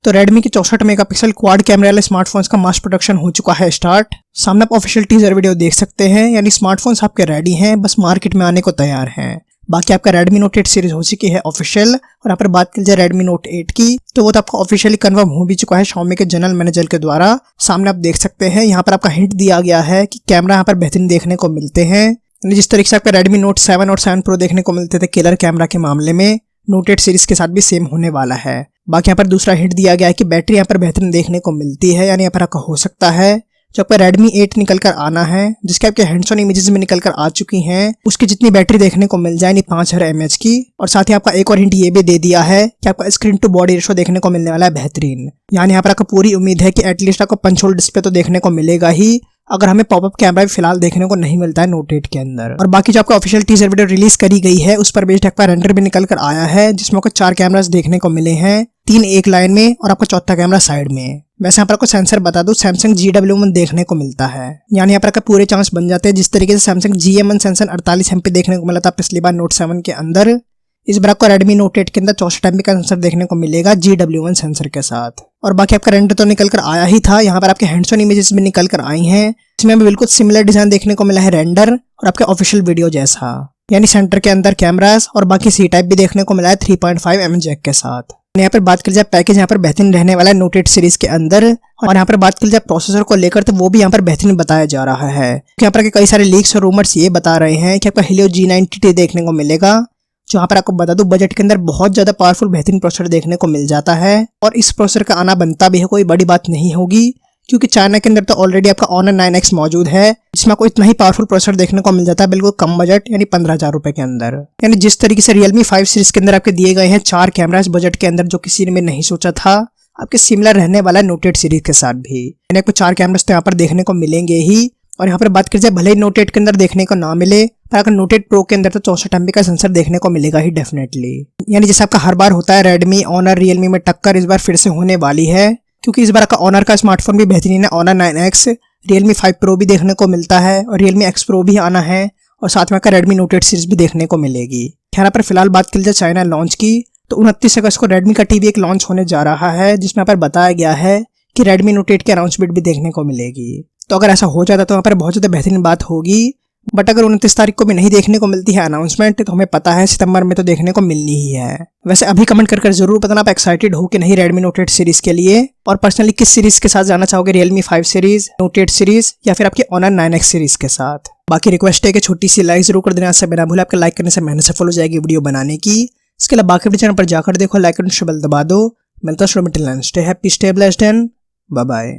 तो Redmi के 64 megapixel quad कैमरे वाले स्मार्टफोन्स का मास प्रोडक्शन हो चुका है स्टार्ट। सामने आप ऑफिशियल टीजर वीडियो देख सकते हैं, यानी स्मार्टफोन्स आपके रेडी हैं, बस मार्केट में आने को तैयार हैं। बाकी आपका Redmi Note 8 सीरीज हो चुकी है ऑफिशियल। और यहाँ पर बात की जाए Redmi Note 8 की, तो वो तो आपको ऑफिशियली कन्फर्म हो भी चुका है Xiaomi के जनरल मैनेजर के द्वारा। सामने आप देख सकते हैं, यहाँ पर आपका हिंट दिया गया है कि कैमरा यहाँ पर बेहतरीन देखने को मिलते हैं। जिस तरीके से आपका Redmi Note 7 और 7 Pro देखने को मिलते थे किलर कैमरा के मामले में, Note 8 सीरीज के साथ भी सेम होने वाला है। बाकी यहाँ पर दूसरा हिंट दिया गया है कि बैटरी यहाँ पर बेहतरीन देखने को मिलती है, यानी यहाँ पर आपका हो सकता है जो आपका Redmi 8 निकल कर आना है, जिसके आपके हैंड्स ऑन इमेजेस में निकल कर आ चुकी हैं, उसकी जितनी बैटरी देखने को मिल जाए, यानी 5000 mAh की। और साथ ही आपका एक और हिंट ये भी दे दिया है कि आपका स्क्रीन टू बॉडी रेशो देखने को मिलने वाला है बेहतरीन। यानी यहाँ पर आपको पूरी उम्मीद है कि एटलीस्ट आपको पंच होल डिस्प्ले तो देखने को मिलेगा ही, अगर हमें पॉपअप कैमरा भी फिलहाल देखने को नहीं मिलता है Note 8 के अंदर। और बाकी जो आपका ऑफिशियल टीजर वीडियो रिलीज करी गई है, उस पर बेस्ड आपका रेंडर भी निकल कर आया है, जिसमें आपको 4 कैमरास देखने को मिले हैं, 3 एक लाइन में और आपका चौथा कैमरा साइड में। वैसे यहाँ पर आपको सेंसर बता दूं, Samsung GW1 देखने को मिलता है, यानी यहाँ पर आपका पूरे चांस बन जाते हैं। जिस तरीके से Samsung GM1 सेंसर 48 MP देखने को मिला था पिछली बार Note 7 के अंदर, इस बार आपको Redmi Note 8 के अंदर 64 MP का सेंसर देखने को मिलेगा GW1 सेंसर के साथ। और बाकी आपका रेंडर तो निकल कर आया ही था, यहाँ पर आपके हैंड्स ऑन इमेजेस भी निकल कर आई हैं, इसमें हमें बिल्कुल सिमिलर डिजाइन देखने को मिला है रेंडर और आपके ऑफिशियल वीडियो जैसा। यानी सेंटर के अंदर कैमरास और बाकी सी टाइप भी देखने को मिला है 3.5 mm जैक के साथ। यहाँ पर बात की जाए पैकेज यहाँ पर बेहतरीन रहने वाला है Note 8 सीरीज के अंदर। और यहाँ पर बात की जाए प्रोसेसर को लेकर, तो वो भी यहाँ पर बेहतरीन बताया जा रहा है। यहाँ पर कई सारे लीक्स और रूमर्स ये बता रहे हैं कि आपका Helio G90T देखने को मिलेगा, जो यहाँ पर आपको बता दूं बजट के अंदर बहुत ज्यादा पावरफुल बेहतरीन प्रोसेसर देखने को मिल जाता है। और इस प्रोसेसर का आना बनता भी है, कोई बड़ी बात नहीं होगी, क्योंकि चाइना के अंदर तो ऑलरेडी आपका Honor 9X मौजूद है, जिसमें आपको इतना ही पावरफुल प्रोसेसर देखने को मिल जाता है बिल्कुल कम बजट, यानी 15,000 रुपए के अंदर। यानी जिस तरीके से Realme 5 सीरीज के अंदर आपके दिए गए हैं 4 कैमरा इस बजट के अंदर, जो किसी ने नहीं सोचा था, आपके सिमिलर रहने वाला है Note 8 सीरीज के साथ भी। यानी आपको 4 कैमरास तो यहाँ पर देखने को मिलेंगे ही। और यहाँ पर बात की जाए, भले ही Note 8 के अंदर देखने को ना मिले, पर अगर Note 8 Pro के अंदर तो 64 MP का सेंसर देखने को मिलेगा ही डेफिनेटली। यानी जैसे आपका हर बार होता है Redmi, Honor, Realme में टक्कर इस बार फिर से होने वाली है, क्योंकि इस बार आपका Honor का स्मार्टफोन भी बेहतरीन है, Honor 9X, Realme 5 Pro भी देखने को मिलता है और Realme X Pro भी आना है, और साथ में आपका Redmi Note 8 सीरीज भी देखने को मिलेगी। यहाँ पर फिलहाल बात की जाए चाइना लॉन्च की, तो 29 अगस्त को Redmi का टीवी एक लॉन्च होने जा रहा है, जिसमें यहाँ पर बताया गया है कि Redmi Note 8 की अनाउंसमेंट भी देखने को मिलेगी। तो अगर ऐसा हो जाता तो यहाँ पर बहुत ज़्यादा बेहतरीन बात होगी। बट अगर 29 तारीख को भी नहीं देखने को मिलती है अनाउंसमेंट, तो हमें पता है सितंबर में तो देखने को मिलनी ही है। वैसे अभी कमेंट कर जरूर बताना आप एक्साइटेड हो कि नहीं Redmi Note 8 सीरीज के लिए, और पर्सनली किस सीरीज के साथ जाना चाहोगे, Realme 5 सीरीज, Note 8 सीरीज या फिर आपकी Honor 9X सीरीज के साथ। बाकी रिक्वेस्ट है कि छोटी सी लाइक जरूर कर देना, इससे बिना भूले आपके लाइक करने से मेहनत सफल हो जाएगी वीडियो बनाने की। इसके अलावा बाकी चैनल पर जाकर देखो, लाइक और बेल दबा दो। मिलता है, stay happy, stay blessed and bye bye.